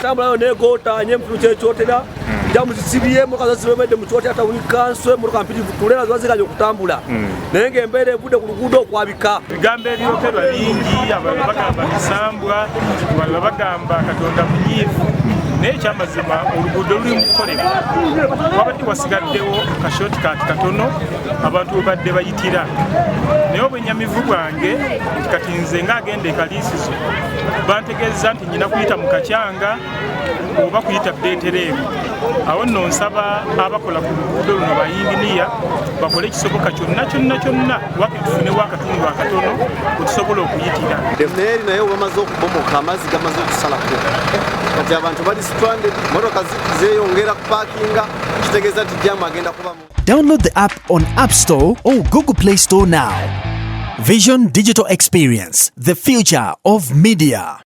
Tambula nego tanye mfuje chotera jamu CBM mukaza sibemede muchotera ata unikanswe mu kampiti tulera zazikanye kutambula nenge mbere bude ku lugudo kwabika bigambe ebyoterwa bingi abantu bagamba bisambwa abantu bagamba katonda munyifu n'ekyamazima oluguudo luli mukolebwa wabadde wasigaddewo kashoti katono abantu badde bayitira naye obwenyamivu bwange kati nze ng'agenda ekaliisizo bantegeeza nti nyina kuyita mu kacyanga oba kuyita Beeteremu awo nno nsaba abakola ku luguudo luno bayinginiya bakole ekisoboka kyonna wakati tufunewo akatundu akatono wetusobola okuyitira. Emeeri naye bamaze okubomoka amazzi gamaze okusalako kati abantu bali stranded motoka zeeyongera kupaakinga kitegeeza nti jamu agenda kubamu. Download the app on App Store or Google Play Store now. Vision Digital Experience, the future of media.